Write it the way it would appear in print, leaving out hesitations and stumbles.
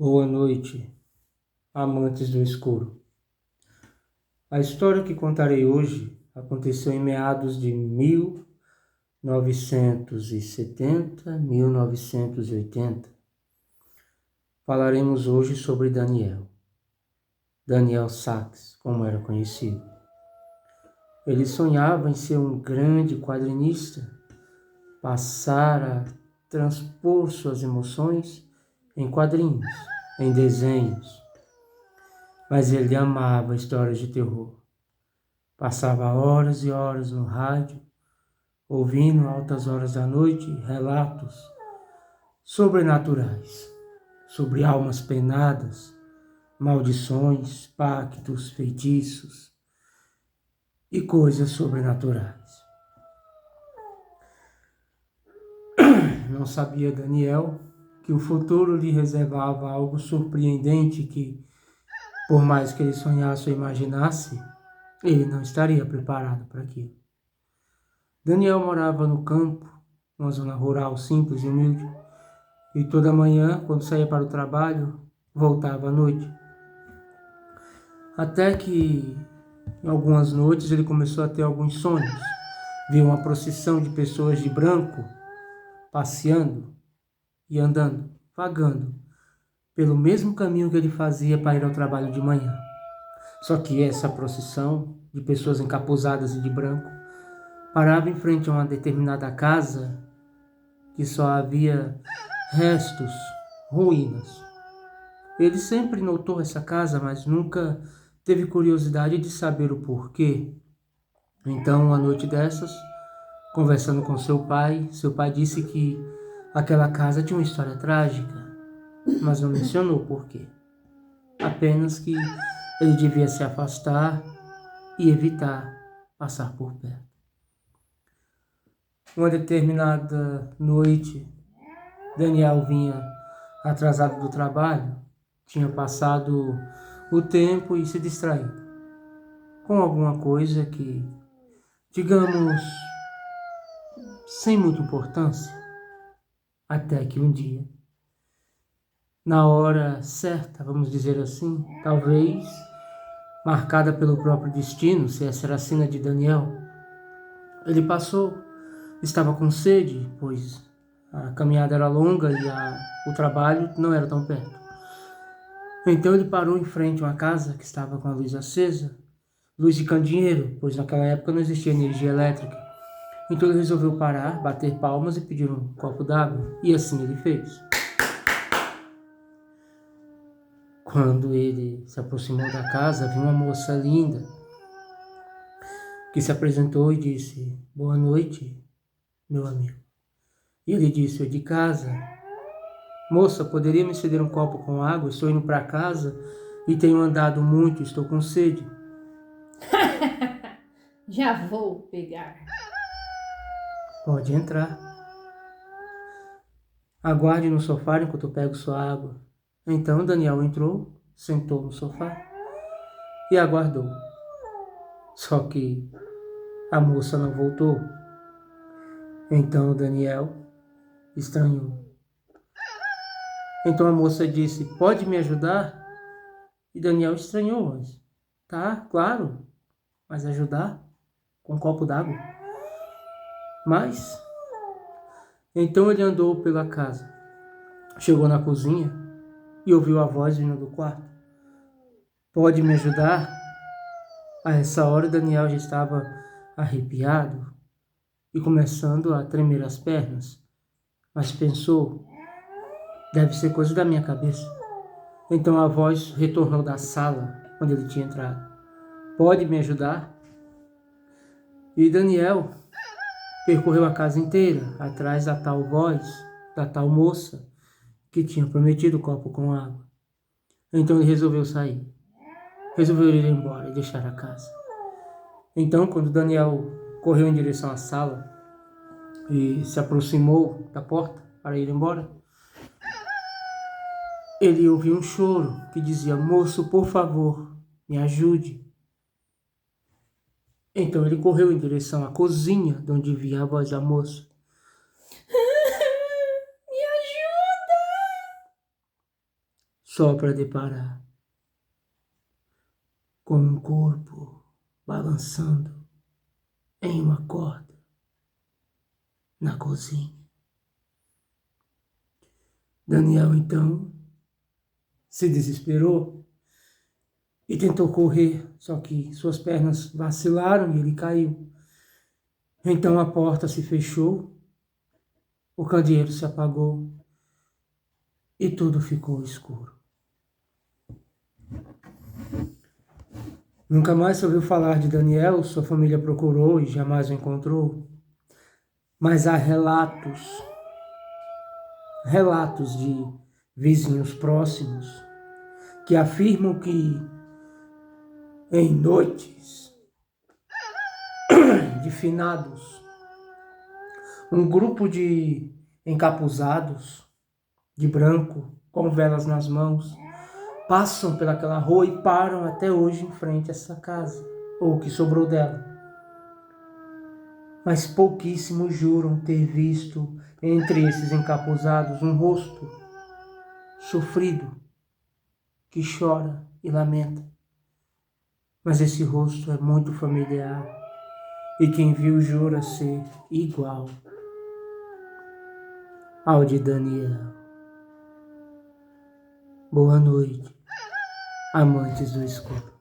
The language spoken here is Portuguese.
Boa noite, amantes do escuro. A história que contarei hoje aconteceu em meados de 1970, 1980. Falaremos hoje sobre Daniel Sachs, como era conhecido. Ele sonhava em ser um grande quadrinista, passar a transpor suas emoções em quadrinhos, em desenhos. Mas ele amava histórias de terror. Passava horas e horas no rádio, ouvindo altas horas da noite relatos sobrenaturais, sobre almas penadas, maldições, pactos, feitiços e coisas sobrenaturais. Não sabia Daniel que o futuro lhe reservava algo surpreendente que, por mais que ele sonhasse ou imaginasse, ele não estaria preparado para aquilo. Daniel morava no campo, uma zona rural simples e humilde, e toda manhã, quando saía para o trabalho, voltava à noite. Até que, em algumas noites, ele começou a ter alguns sonhos. Viu uma procissão de pessoas de branco passeando e andando, vagando, pelo mesmo caminho que ele fazia para ir ao trabalho de manhã. Só que essa procissão de pessoas encapuzadas e de branco parava em frente a uma determinada casa que só havia restos, ruínas. Ele sempre notou essa casa, mas nunca teve curiosidade de saber o porquê. Então, uma noite dessas, conversando com seu pai disse que aquela casa tinha uma história trágica, mas não mencionou o porquê. Apenas que ele devia se afastar e evitar passar por perto. Uma determinada noite, Daniel vinha atrasado do trabalho, tinha passado o tempo e se distraído com alguma coisa que, digamos, sem muita importância, até que um dia, na hora certa, vamos dizer assim, talvez marcada pelo próprio destino, se essa era a sina de Daniel, ele passou, estava com sede, pois a caminhada era longa e o trabalho não era tão perto. Então ele parou em frente a uma casa que estava com a luz acesa, luz de candeeiro, pois naquela época não existia energia elétrica. Então ele resolveu parar, bater palmas e pedir um copo d'água, e assim ele fez. Quando ele se aproximou da casa, viu uma moça linda que se apresentou e disse: "Boa noite, meu amigo." E ele disse: "Eu de casa." "Moça, poderia me ceder um copo com água? Estou indo para casa e tenho andado muito, estou com sede." Já vou pegar. "Pode entrar. Aguarde no sofá enquanto eu pego sua água." Então Daniel entrou, sentou no sofá e aguardou. Só que a moça não voltou. Então Daniel estranhou. Então a moça disse: "Pode me ajudar?" E Daniel estranhou, mas tá, claro, mas ajudar com um copo d'água. Mas então ele andou pela casa, chegou na cozinha e ouviu a voz vindo do quarto: "Pode me ajudar?" A essa hora Daniel já estava arrepiado e começando a tremer as pernas, mas pensou: deve ser coisa da minha cabeça. Então a voz retornou da sala onde ele tinha entrado: "Pode me ajudar?" E Daniel percorreu a casa inteira atrás da tal voz, da tal moça que tinha prometido o copo com água. Então ele resolveu sair, resolveu ir embora e deixar a casa. Então, quando Daniel correu em direção à sala e se aproximou da porta para ir embora, ele ouviu um choro que dizia: "Moço, por favor, me ajude." Então ele correu em direção à cozinha, de onde vinha a voz da moça. Me ajuda! só para deparar com um corpo balançando em uma corda na cozinha. Daniel então se desesperou e tentou correr, só que suas pernas vacilaram e ele caiu. Então a porta se fechou, o candeeiro se apagou e tudo ficou escuro. Nunca mais se ouviu falar de Daniel, sua família procurou e jamais o encontrou. Mas há relatos de vizinhos próximos que afirmam que em noites de finados, um grupo de encapuzados de branco, com velas nas mãos, passam pelaquela rua e param até hoje em frente a essa casa, ou o que sobrou dela. Mas pouquíssimos juram ter visto entre esses encapuzados um rosto sofrido que chora e lamenta. Mas esse rosto é muito familiar e quem viu jura ser igual ao de Daniel. Boa noite, amantes do escuro.